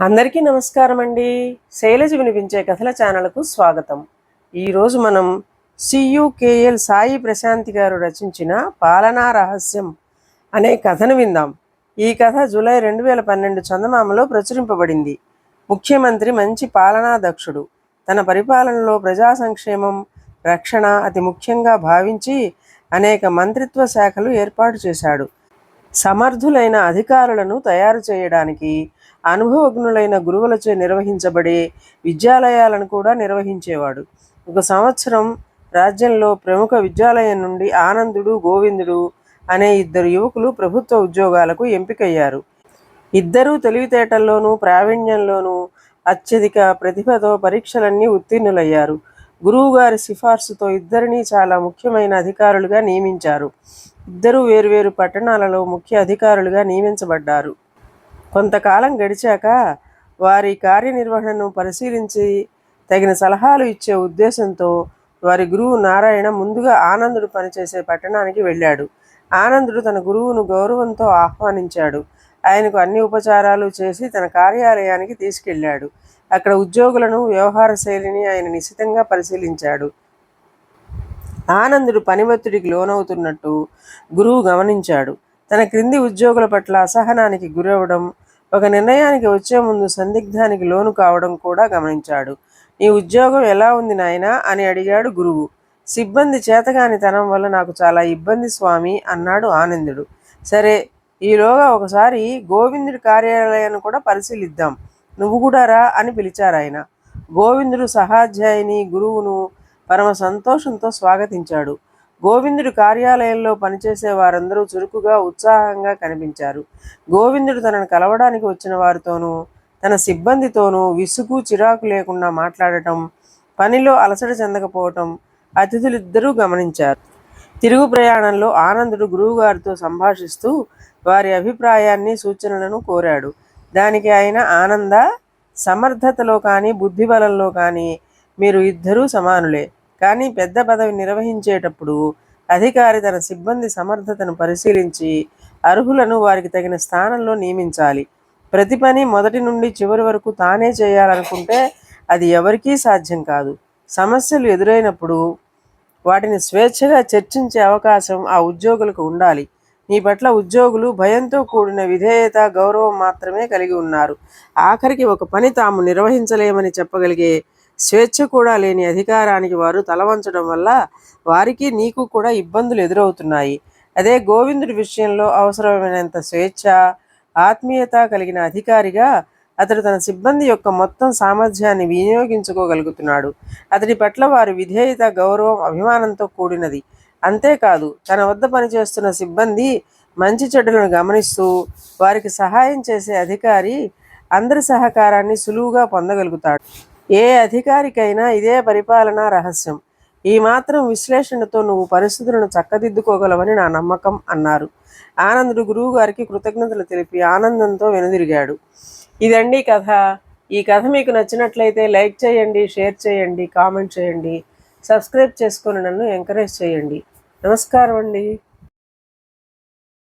అందరికీ నమస్కారం అండి. శైలజ వినిపించే కథల ఛానల్కు స్వాగతం. ఈరోజు మనం సియుకేఎల్ సాయి ప్రశాంతి గారు రచించిన పాలనా రహస్యం అనే కథను విందాం. ఈ కథ జూలై 2012 చందమామలో ప్రచురింపబడింది. ముఖ్యమంత్రి మంచి పాలనా దక్షుడు. తన పరిపాలనలో ప్రజా సంక్షేమం, రక్షణ అతి ముఖ్యంగా భావించి అనేక మంత్రిత్వ శాఖలు ఏర్పాటు చేశాడు. సమర్థులైన అధికారులను తయారు చేయడానికి అనుభవజ్ఞులైన గురువులచే నిర్వహించబడే విద్యాలయాలను కూడా నిర్వహించేవాడు. ఒక సంవత్సరం రాజ్యంలో ప్రముఖ విద్యాలయం నుండి ఆనందుడు, గోవిందుడు అనే ఇద్దరు యువకులు ప్రభుత్వ ఉద్యోగాలకు ఎంపికయ్యారు. ఇద్దరూ తెలివితేటల్లోనూ ప్రావీణ్యంలోనూ అత్యధిక ప్రతిభతో పరీక్షలన్నీ ఉత్తీర్ణులయ్యారు. గురువుగారి సిఫార్సుతో ఇద్దరినీ చాలా ముఖ్యమైన అధికారులుగా నియమించారు. ఇద్దరూ వేరువేరు పట్టణాలలో ముఖ్య అధికారులుగా నియమించబడ్డారు. కొంతకాలం గడిచాక వారి కార్యనిర్వహణను పరిశీలించి తగిన సలహాలు ఇచ్చే ఉద్దేశంతో వారి గురువు నారాయణ ముందుగా ఆనందుడు పనిచేసే పట్టణానికి వెళ్ళాడు. ఆనందుడు తన గురువును గౌరవంతో ఆహ్వానించాడు. ఆయనకు అన్ని ఉపచారాలు చేసి తన కార్యాలయానికి తీసుకెళ్ళాడు. అక్కడ ఉద్యోగులను, వ్యవహార శైలిని ఆయన నిశితంగా పరిశీలించాడు. ఆనందుడు పని ఒత్తిడికి లోనవుతున్నట్టు గురువు గమనించాడు. తన క్రింది ఉద్యోగుల పట్ల అసహనానికి గురవడం, ఒక నిర్ణయానికి వచ్చే ముందు సందిగ్ధానికి లోను కావడం కూడా గమనించాడు. నీ ఉద్యోగం ఎలా ఉంది నాయనా అని అడిగాడు గురువు. సిబ్బంది చేతగానితనం వల్ల నాకు చాలా ఇబ్బంది స్వామి అన్నాడు ఆనందుడు. సరే, ఈలోగా ఒకసారి గోవిందుడి కార్యాలయాన్ని కూడా పరిశీలిద్దాం, నువ్వు కూడా రా అని పిలిచారాయన. గోవిందుడు సహాధ్యాయుని గురువును పరమ సంతోషంతో స్వాగతించాడు. గోవిందుడి కార్యాలయంలో పనిచేసే వారందరూ చురుకుగా, ఉత్సాహంగా కనిపించారు. గోవిందుడు తనను కలవడానికి వచ్చిన వారితోనూ తన సిబ్బందితోనూ విసుగు, చిరాకు లేకుండా మాట్లాడటం, పనిలో అలసట చెందకపోవటం అతిథులిద్దరూ గమనించారు. తిరుగు ప్రయాణంలో ఆనందుడు గురువుగారితో సంభాషిస్తూ వారి అభిప్రాయాన్ని, సూచనలను కోరాడు. దానికి ఆయన, ఆనంద, సమర్థతలో కానీ బుద్ధిబలంలో కానీ మీరు ఇద్దరూ సమానులే. కానీ పెద్ద పదవి నిర్వహించేటప్పుడు అధికారి తన సిబ్బంది సమర్థతను పరిశీలించి అర్హులను వారికి తగిన స్థానంలో నియమించాలి. ప్రతి పని మొదటి నుండి చివరి వరకు తానే చేయాలనుకుంటే అది ఎవరికీ సాధ్యం కాదు. సమస్యలు ఎదురైనప్పుడు వాటిని స్వేచ్ఛగా చర్చించే అవకాశం ఆ ఉద్యోగులకు ఉండాలి. నీ పట్ల ఉద్యోగులు భయంతో కూడిన విధేయత, గౌరవం మాత్రమే కలిగి ఉన్నారు. ఆఖరికి ఒక పని తాము నిర్వహించలేమని చెప్పగలిగే స్వేచ్ఛ కూడా లేని అధికారానికి వారు తలవంచడం వల్ల వారికి, నీకు కూడా ఇబ్బందులు ఎదురవుతున్నాయి. అదే గోవిందుడి విషయంలో అవసరమైనంత స్వేచ్ఛ, ఆత్మీయత కలిగిన అధికారిగా అతడు తన సిబ్బంది యొక్క మొత్తం సామర్థ్యాన్ని వినియోగించుకోగలుగుతున్నాడు. అతడి పట్ల వారి విధేయత, గౌరవం, అభిమానంతో కూడినది. అంతేకాదు, తన వద్ద పనిచేస్తున్న సిబ్బంది మంచి చెడ్డలను గమనిస్తూ వారికి సహాయం చేసే అధికారి అందరి సహకారాన్ని సులువుగా పొందగలుగుతాడు. ఏ అధికారికైనా ఇదే పరిపాలనా రహస్యం. ఈ మాత్రం విశ్లేషణతో నువ్వు పరిస్థితులను చక్కదిద్దుకోగలవని నా నమ్మకం అన్నారు. ఆనందుడు గురువు గారికి కృతజ్ఞతలు తెలిపి ఆనందంతో వెనుదిరిగాడు. ఇదండి కథ. ఈ కథ మీకు నచ్చినట్లయితే లైక్ చేయండి, షేర్ చేయండి, కామెంట్ చేయండి, సబ్స్క్రైబ్ చేసుకొని నన్ను ఎంకరేజ్ చేయండి. నమస్కారం అండి.